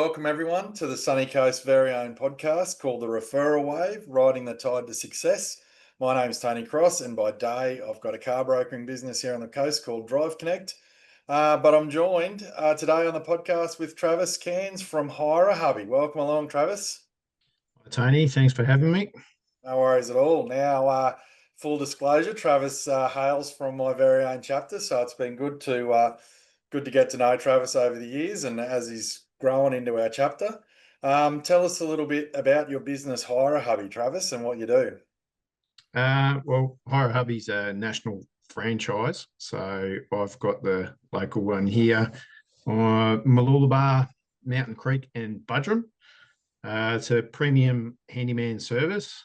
welcome everyone to the Sunny Coast's very own podcast called the Referral Wave, Riding the Tide to Success. My name's Tony Cross, and by day I've got a car brokering business here on the coast called Drive Connect. But I'm joined today on the podcast with Travis Cairns from Hubby. Welcome along, Travis. Hi, Tony. Thanks for having me. No worries at all. Now, full disclosure, Travis hails from my very own chapter, so it's been good to get to know Travis over the years, and as he's growing into our chapter. Tell us a little bit about your business, Hubby, Travis, and what you do. Well, Hubby's a national franchise, so I've got the local one here, Mooloolaba, Mountain Creek, and Budrum. It's a premium handyman service.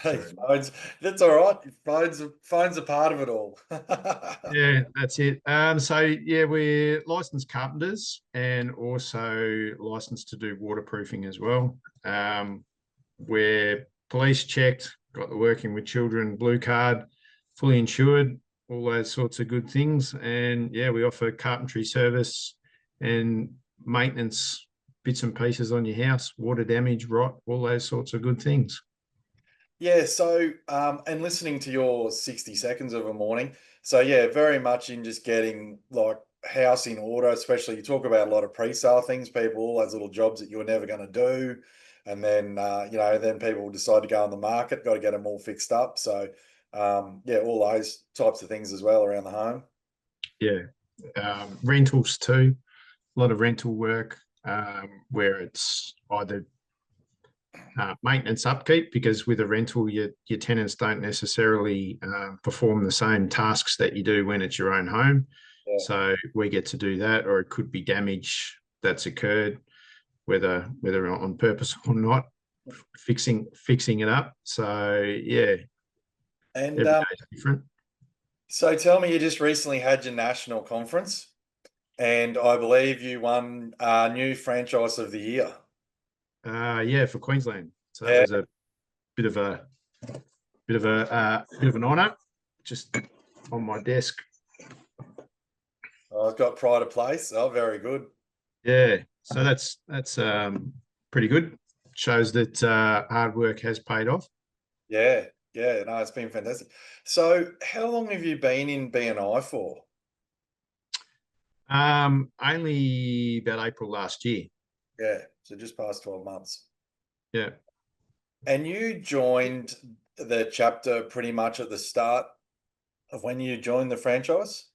Hey, phones, that's all right. Phones are part of it all. Yeah, that's it. We're licensed carpenters and also licensed to do waterproofing as well. We're police checked, got the working with children blue card, fully insured, all those sorts of good things. And yeah, we offer carpentry service and maintenance bits and pieces on your house, water damage, rot, all those sorts of good things. Yeah, so and listening to your 60 seconds of a morning, so yeah, very much in just getting like house in order, especially you talk about a lot of pre-sale things, people, all those little jobs that you were never going to do. And then, then people decide to go on the market, got to get them all fixed up. So yeah, all those types of things as well around the home. Yeah, rentals too, a lot of rental work where it's either maintenance upkeep, because with a rental, your tenants don't necessarily perform the same tasks that you do when it's your own home. Yeah. So we get to do that, or it could be damage that's occurred, whether on purpose or not, fixing it up. So yeah, and every day's different. So tell me, you just recently had your national conference, and I believe you won new franchise of the year. Yeah, for Queensland. So yeah. That was a bit of an honour, just on my desk. I've got pride of place. Oh, very good. Yeah, so that's pretty good. Shows that hard work has paid off. Yeah, no, it's been fantastic. So how long have you been in BNI for? Only about April last year. Yeah, so just past 12 months. Yeah. And you joined the chapter pretty much at the start of when you joined the franchise?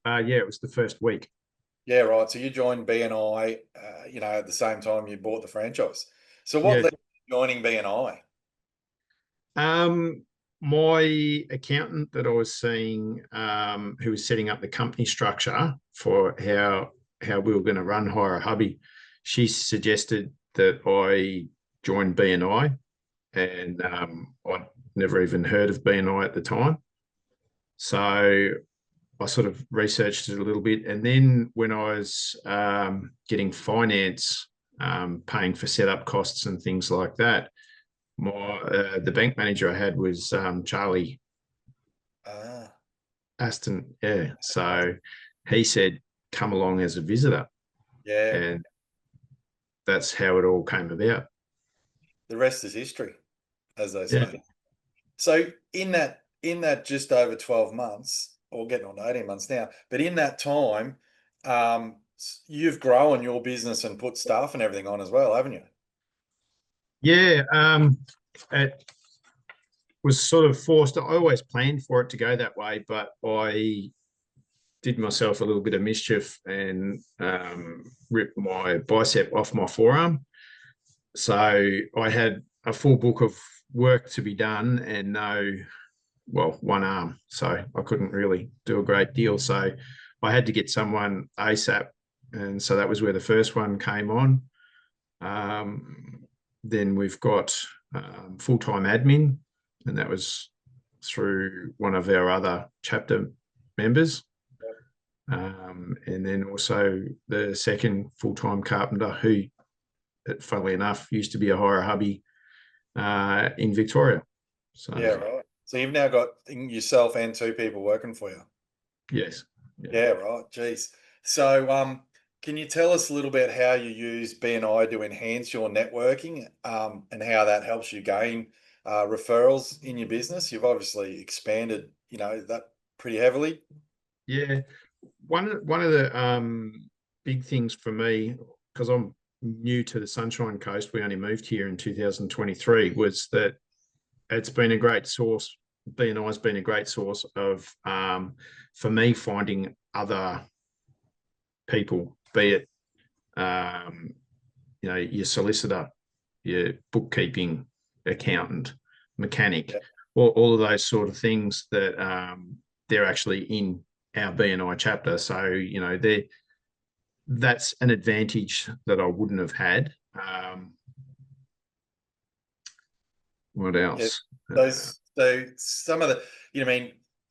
Yeah, it was the first week. Yeah, right. So you joined BNI, at the same time you bought the franchise. So what led you joining BNI? My accountant that I was seeing, who was setting up the company structure for how we were going to run Hubby, she suggested that I join BNI, and I'd never even heard of BNI at the time. So I sort of researched it a little bit, and then when I was getting finance, paying for setup costs and things like that, the bank manager I had was Charlie Aston. Yeah, so he said, "Come along as a visitor." Yeah, and that's how it all came about. The rest is history, as they say. Yeah. So in that just over 12 months, or getting on 18 months now, but in that time, you've grown your business and put staff and everything on as well, haven't you? Yeah, it was sort of forced. I always planned for it to go that way, but I did myself a little bit of mischief and ripped my bicep off my forearm. So I had a full book of work to be done and one arm. So I couldn't really do a great deal. So I had to get someone ASAP. And so that was where the first one came on. Then we've got full-time admin, and that was through one of our other chapter members. And then also the second full-time carpenter, who, funnily enough, used to be a Hubby in Victoria. So yeah, right. So you've now got yourself and two people working for you. Yes. Yeah, right. Geez. So, can you tell us a little bit how you use BNI to enhance your networking, and how that helps you gain referrals in your business? You've obviously expanded, that pretty heavily. Yeah. One of the big things for me, because I'm new to the Sunshine Coast, we only moved here in 2023, was that it's been a great source. BNI has been a great source of for me finding other people, be it your solicitor, your bookkeeping accountant, mechanic, Yeah. all of those sort of things that they're actually in our BNI chapter. So that's an advantage that I wouldn't have had. What Yeah. else? So some of the,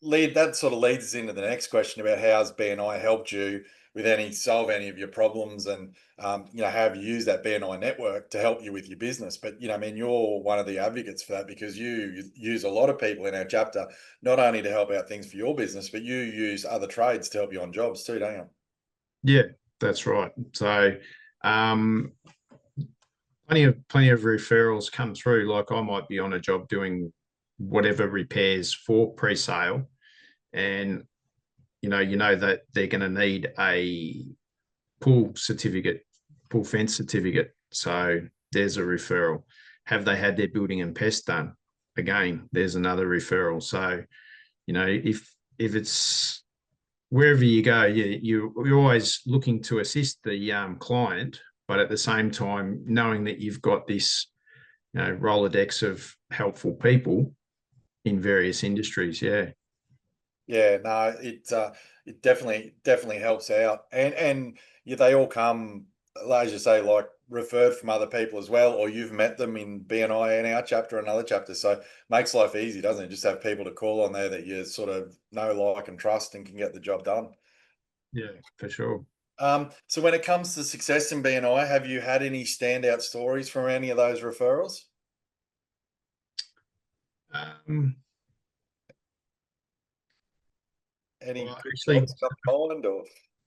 lead that sort of leads us into the next question about how's BNI helped you with solve any of your problems, and how have you used that BNI network to help you with your business? But you're one of the advocates for that, because you use a lot of people in our chapter, not only to help out things for your business, but you use other trades to help you on jobs too, don't you? Yeah, that's right. So um, plenty of referrals come through. Like I might be on a job doing whatever repairs for pre-sale, and you know that they're going to need a pool certificate, pool fence certificate. So there's a referral. Have they had their building and pest done? Again, there's another referral. So if it's wherever you go, you're always looking to assist the client, but at the same time, knowing that you've got this Rolodex of helpful people in various industries. Yeah. Yeah, no, it definitely helps out, and yeah, they all come, as you say, like referred from other people as well, or you've met them in BNI and our chapter, another chapter. So makes life easy, doesn't it? Just have people to call on there that you sort of know, like, and trust, and can get the job done. Yeah, for sure. So when it comes to success in BNI, have you had any standout stories from any of those referrals? Um, Any well, good actually, jobs come to mind, or?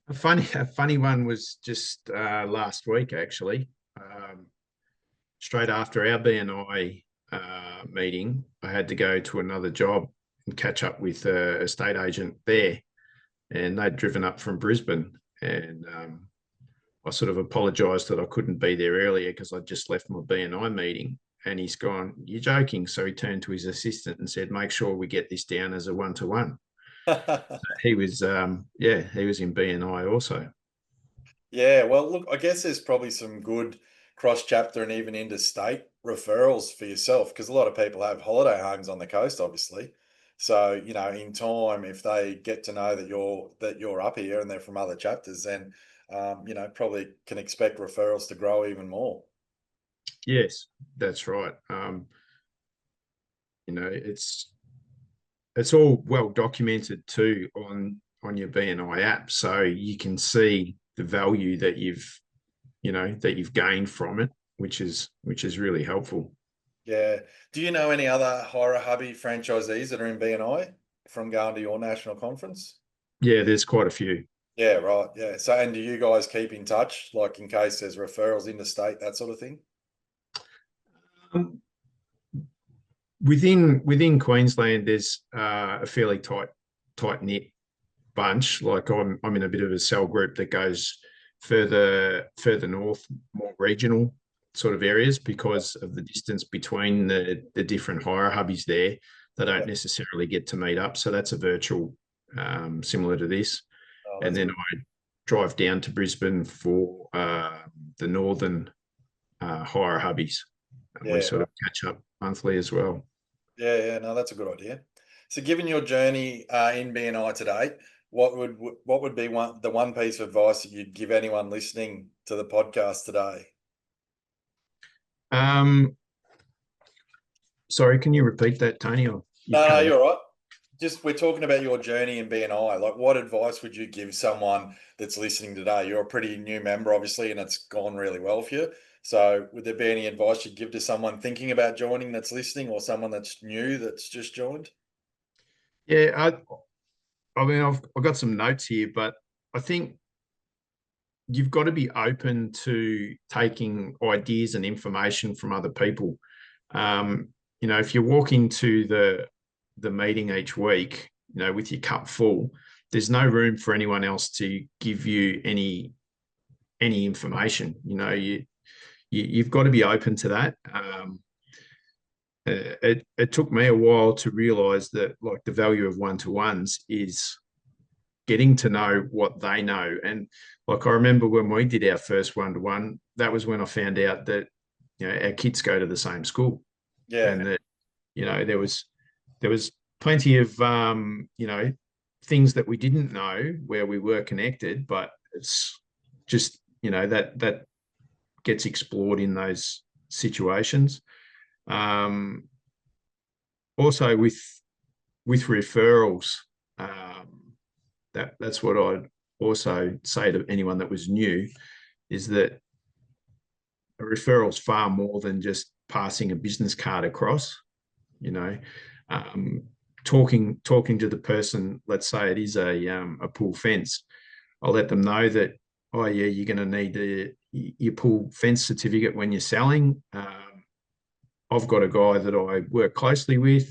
a funny one was just last week. Actually, um, straight after our BNI meeting, I had to go to another job and catch up with a estate agent there, and they'd driven up from Brisbane, and I sort of apologised that I couldn't be there earlier because I'd just left my BNI meeting. And he's gone, "You're joking." So he turned to his assistant and said, "Make sure we get this down as a 1-to-1." He was, he was in BNI also. Yeah, well, look, I guess there's probably some good cross chapter and even interstate referrals for yourself, because a lot of people have holiday homes on the coast, obviously. So, in time, if they get to know that you're up here and they're from other chapters, then probably can expect referrals to grow even more. Yes, that's right. It's all well documented too on your BNI app, so you can see the value that you've gained from it, which is really helpful. Yeah. Do you know any other Horror Hubby franchisees that are in BNI from going to your national conference? Yeah, there's quite a few. Yeah, right. Yeah. So, and do you guys keep in touch, like in case there's referrals interstate, that sort of thing? Um, within Queensland, there's a fairly tight knit bunch. Like I'm in a bit of a cell group that goes further north, more regional sort of areas Yeah. because of the distance between the different hire hubbies there. They don't Yeah. necessarily get to meet up, so that's a virtual similar to this. Oh, And that's then good. I drive down to Brisbane for the northern hire hubbies, and we Yeah. sort Right. of catch up monthly as well. Yeah. Yeah. No, that's a good idea. So, given your journey in BNI today, what would be the one piece of advice that you'd give anyone listening to the podcast today? Um, Sorry, can you repeat that, Tony? Or you No, no, cut out. you're all right. Just we're talking about your journey in BNI. Like, what advice would you give someone that's listening today? You're a pretty new member, obviously, and it's gone really well for you. So, would there be any advice you'd give to someone thinking about joining that's listening, or someone that's new that's just joined? Yeah, I mean, I've got some notes here, but I think you've got to be open to taking ideas and information from other people. If you walk into the meeting each week, with your cup full, there's no room for anyone else to give you any information. You've got to be open to that. It took me a while to realize that, like, the value of one-to-ones is getting to know what they know. And like, I remember when we did our first one-to-one, that was when I found out that our kids go to the same school, Yeah. and that there was plenty of things that we didn't know where we were connected, but it's just that gets explored in those situations. Also with referrals, that's what I'd also say to anyone that was new, is that a referral is far more than just passing a business card across. Talking to the person, let's say it is a pool fence, I'll let them know that, oh yeah, you're going to need your pool fence certificate when you're selling. I've got a guy that I work closely with.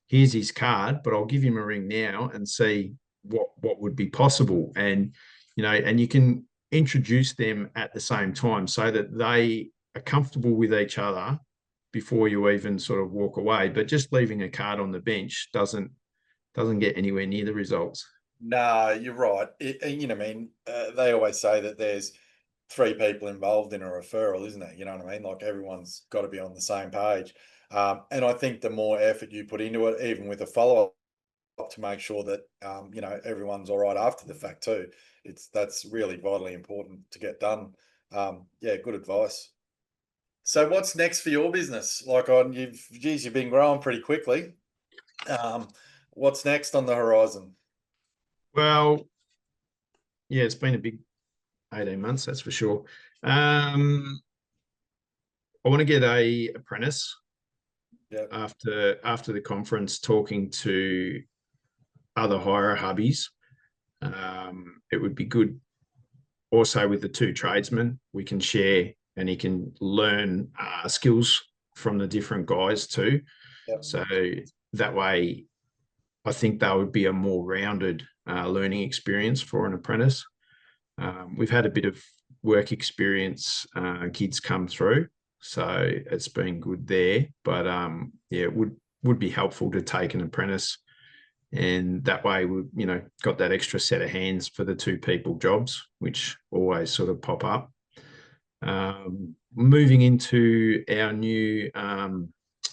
Here's his card, but I'll give him a ring now and see what would be possible. And you can introduce them at the same time so that they are comfortable with each other before you even sort of walk away. But just leaving a card on the bench doesn't get anywhere near the results. No, you're right. They always say that there's three people involved in a referral, isn't it? You know what I mean? Like, everyone's got to be on the same page. And I think the more effort you put into it, even with a follow up, to make sure that everyone's all right after the fact too. That's really vitally important to get done. Yeah, good advice. So what's next for your business? Like, you've been growing pretty quickly. Um, what's next on the horizon? Well, yeah, it's been a big 18 months, that's for sure. I want to get a apprentice Yeah, after the conference, talking to other hire hubbies. It would be good also with the two tradesmen. We can share, and he can learn skills from the different guys too. yeah, So that way, I think that would be a more rounded learning experience for an apprentice. We've had a bit of work experience, kids come through, so it's been good there. But yeah, it would be helpful to take an apprentice, and that way we got that extra set of hands for the two people jobs, which always sort of pop up. Moving into our new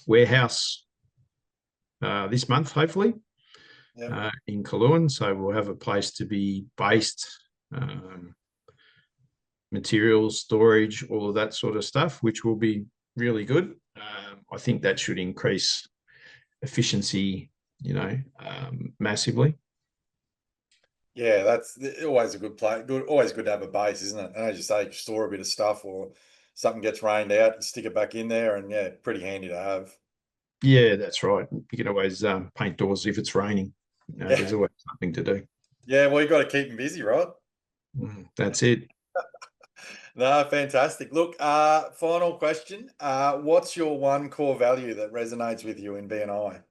warehouse this month, hopefully, yeah. in Cologne. So we'll have a place to be based, materials, storage, all of that sort of stuff, which will be really good. I think that should increase efficiency, massively. Yeah, that's always a good play. Good, always good to have a base, isn't it? And as you say, you store a bit of stuff, or something gets rained out, you stick it back in there, and yeah, pretty handy to have. Yeah, that's right. You can always paint doors if it's raining. Yeah, There's always something to do. yeah. Well, you got to keep them busy, right? That's it. No, fantastic. Look, final question. What's your one core value that resonates with you in BNI?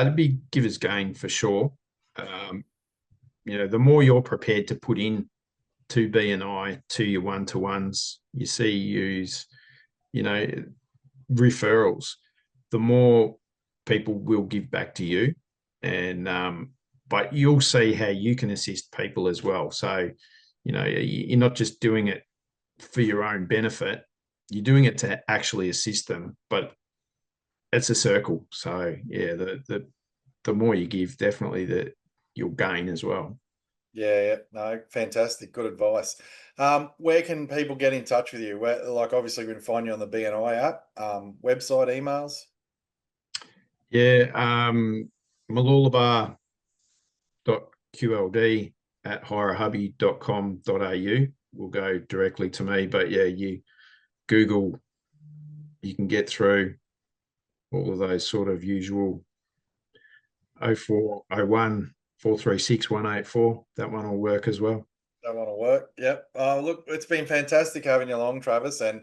It'd be givers gain for sure. Um, the more you're prepared to put in to BNI, to your one-to-ones, your CEUs, you know, referrals, the more people will give back to you. And but you'll see how you can assist people as well. So, you're not just doing it for your own benefit, you're doing it to actually assist them. But it's a circle. So yeah, the more you give, definitely that you'll gain as well. Yeah, yeah, no, fantastic, good advice. Where can people get in touch with you? Where, like, obviously, we can find you on the BNI app, website, emails. Yeah, malulaba.qld@hirehubby.com.au will go directly to me. But yeah, you Google, you can get through all of those sort of usual 0401 436 184. That one will work as well. That one will work. Yep. Look, it's been fantastic having you along, Travis, and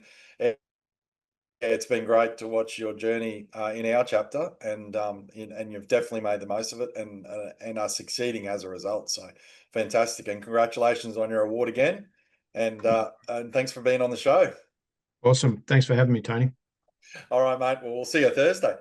it's been great to watch your journey in our chapter, and you've definitely made the most of it, and are succeeding as a result. So fantastic, and congratulations on your award again, and thanks for being on the show. Awesome. Thanks for having me, Tony. All right, mate. Well, we'll see you Thursday.